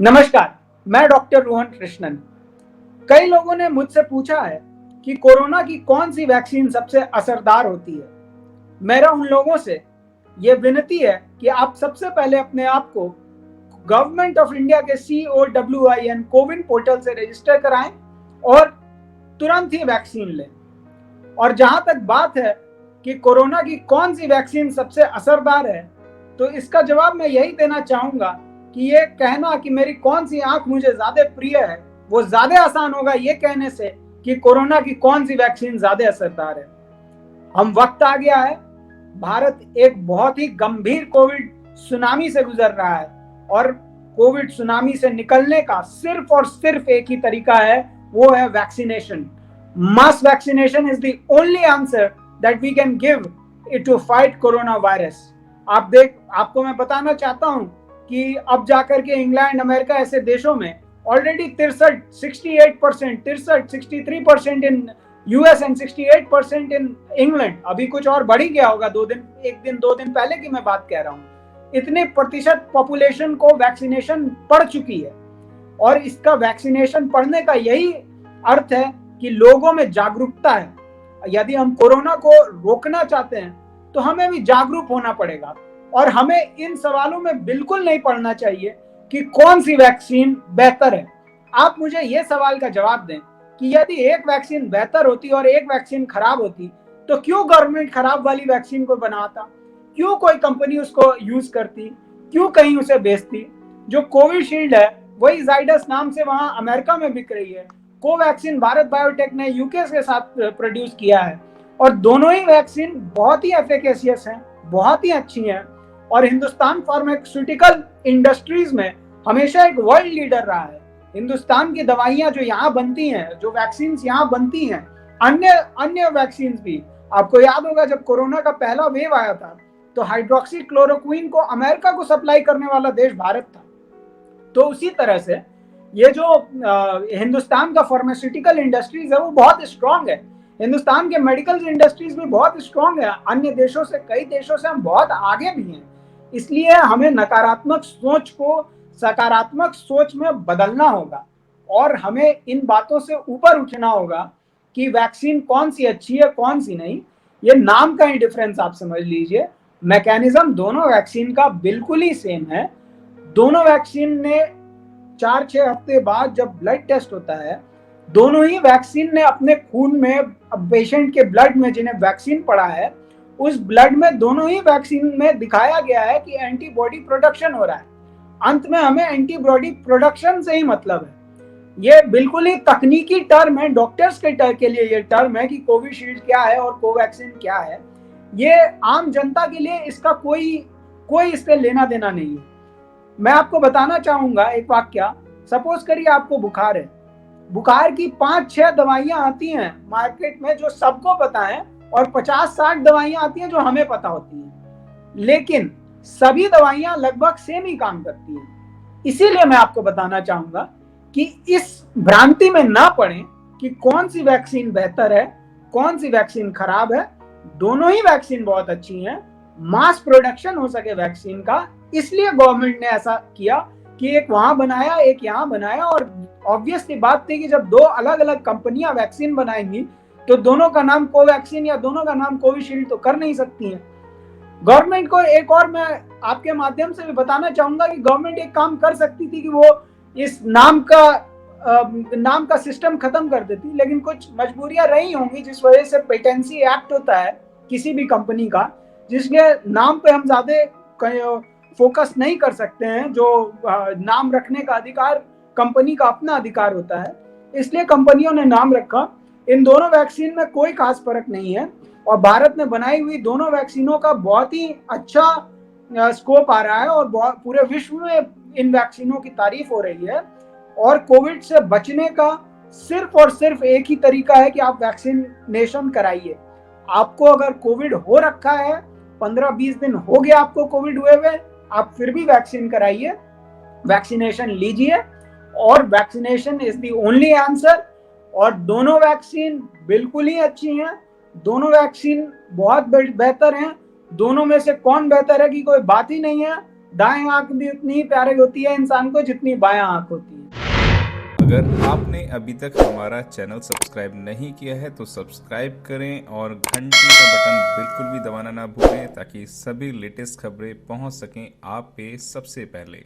नमस्कार, मैं डॉक्टर रोहन कृष्णन। कई लोगों ने मुझसे पूछा है कि कोरोना की कौन सी वैक्सीन सबसे असरदार होती है। मेरा उन लोगों से ये विनती है कि आप सबसे पहले अपने आप को गवर्नमेंट ऑफ इंडिया के COWIN कोविन पोर्टल से रजिस्टर कराएं और तुरंत ही वैक्सीन लें। और जहां तक बात है कि कोरोना की कौन सी वैक्सीन सबसे असरदार है, तो इसका जवाब मैं यही देना चाहूंगा कि ये कहना कि मेरी कौन सी आंख मुझे ज्यादा प्रिय है, वो ज्यादा आसान होगा ये कहने से कि कोरोना की कौन सी वैक्सीन ज्यादा असरदार है। हम वक्त आ गया है, भारत एक बहुत ही गंभीर कोविड सुनामी से गुजर रहा है और कोविड सुनामी से निकलने का सिर्फ और सिर्फ एक ही तरीका है, वो है vaccination. Mass vaccination is the only answer that we can give it to fight corona virus. आपको मैं बताना चाहता हूं कि अब जाकर के इंग्लैंड, अमेरिका ऐसे देशों में already 63% in US and 68% in England, अभी कुछ और बढ़ ही गया होगा, 2 दिन पहले की मैं बात कह रहा हूं। इतने प्रतिशत पॉपुलेशन को वैक्सीनेशन पड़ चुकी है और इसका वैक्सीनेशन पड़ने का यही अर्थ है कि लोगों में जागरूकता है। यदि हम कोरोना को रोकना चाहते हैं तो हमें भी जागरूक होना पड़ेगा और हमें इन सवालों में बिल्कुल नहीं पड़ना चाहिए कि कौन सी वैक्सीन बेहतर है। आप मुझे यह सवाल का जवाब दें कि यदि एक वैक्सीन बेहतर होती और एक वैक्सीन खराब होती तो क्यों गवर्नमेंट खराब वाली वैक्सीन को बनाता, क्यों कोई कंपनी उसको यूज करती, क्यों कहीं उसे बेचती। जो कोविशील्ड है वही जाइडस नाम से वहां अमेरिका में बिक रही है। कोवैक्सीन भारत बायोटेक ने यूके के साथ प्रोड्यूस किया है और दोनों ही वैक्सीन बहुत ही एफिकेशियस हैं, बहुत ही अच्छी हैं और हिंदुस्तान फार्मास्यूटिकल इंडस्ट्रीज में हमेशा एक वर्ल्ड लीडर रहा है। हिंदुस्तान की दवाइयां जो यहाँ बनती हैं, जो वैक्सीन यहाँ बनती हैं, अन्य अन्य वैक्सीन भी, आपको याद होगा जब कोरोना का पहला वेव आया था तो हाइड्रोक्सी क्लोरोक्विन को अमेरिका को सप्लाई करने वाला देश भारत था। तो उसी तरह से ये जो हिंदुस्तान का फार्मास्यूटिकल इंडस्ट्रीज है वो बहुत स्ट्रांग है। हिंदुस्तान के मेडिकल इंडस्ट्रीज भी बहुत स्ट्रांग है। अन्य देशों से, कई देशों से हम बहुत आगे भी हैं। इसलिए हमें नकारात्मक सोच को सकारात्मक सोच में बदलना होगा और हमें इन बातों से ऊपर उठना होगा कि वैक्सीन कौन सी अच्छी है, कौन सी नहीं। ये नाम का ही डिफरेंस आप समझ लीजिए। मैकेनिज्म दोनों वैक्सीन का बिल्कुल ही सेम है। दोनों वैक्सीन ने 4-6 हफ्ते बाद जब ब्लड टेस्ट होता है, दोनों ही वैक्सीन ने अपने खून में, पेशेंट के ब्लड में जिन्हें वैक्सीन पड़ा है, उस ब्लड में दोनों ही वैक्सीन में दिखाया गया है कि एंटीबॉडी प्रोडक्शन हो रहा है। अंत में हमें एंटीबॉडी प्रोडक्शन से ही मतलब है। ये बिल्कुल ही तकनीकी टर्म है, डॉक्टर्स के लिए ये टर्म है कि कोविशील्ड क्या है और कोवैक्सीन क्या है। ये आम जनता के लिए इसका कोई इससे लेना देना नहीं है। मैं आपको बताना चाहूंगा एक वाक्य। सपोज करिए आपको बुखार है, बुखार की 5-6 दवाइयां आती हैं मार्केट में जो सबको पता है और 50-60 दवाइयां आती हैं जो हमें पता होती हैं, लेकिन सभी दवाइयां लगभग सेम ही काम करती हैं। इसीलिए मैं आपको बताना चाहूंगा कि इस भ्रांति में ना पड़े कि कौन सी वैक्सीन बेहतर है, कौन सी वैक्सीन खराब है। दोनों ही वैक्सीन बहुत अच्छी हैं। मास प्रोडक्शन हो सके वैक्सीन का, इसलिए गवर्नमेंट ने ऐसा किया कि एक वहां बनाया, एक यहाँ बनाया। और ऑब्वियसली बात थी कि जब दो अलग अलग कंपनियां वैक्सीन बनाएंगी तो दोनों का नाम कोवैक्सीन या दोनों का नाम कोविशील्ड तो कर नहीं सकती हैं। गवर्नमेंट को एक और मैं आपके माध्यम से भी बताना चाहूंगा कि गवर्नमेंट एक काम कर सकती थी कि वो इस नाम का सिस्टम खत्म कर देती, लेकिन कुछ मजबूरियां रही होंगी जिस वजह से पेटेंसी एक्ट होता है किसी भी कंपनी का, जिसके नाम पे हम ज्यादा फोकस नहीं कर सकते हैं। जो नाम रखने का अधिकार कंपनी का अपना अधिकार होता है, इसलिए कंपनियों ने नाम रखा। इन दोनों वैक्सीन में कोई खास फर्क नहीं है और भारत ने बनाई हुई दोनों वैक्सीनों का बहुत ही अच्छा स्कोप आ रहा है और पूरे विश्व में इन वैक्सीनों की तारीफ हो रही है। और कोविड से बचने का सिर्फ और सिर्फ एक ही तरीका है कि आप वैक्सीनेशन कराइए। आपको अगर कोविड हो रखा है, 15-20 दिन हो गया आपको कोविड हुए, आप फिर भी वैक्सीन कराइए, वैक्सीनेशन लीजिए और vaccination is the only answer. और दोनों वैक्सीन बिल्कुल ही अच्छी हैं, दोनों वैक्सीन बहुत बेहतर हैं। दोनों में से कौन बेहतर है कि कोई बात ही नहीं है। दाएं आंख भी उतनी ही प्यारी होती है इंसान को जितनी बायां आंख होती है। अगर आपने अभी तक हमारा चैनल सब्सक्राइब नहीं किया है तो सब्सक्राइब करें और घंटी का बटन बिल्कुल भी दबाना ना भूलें ताकि सभी लेटेस्ट खबरें पहुंच सकें आप पे सबसे पहले।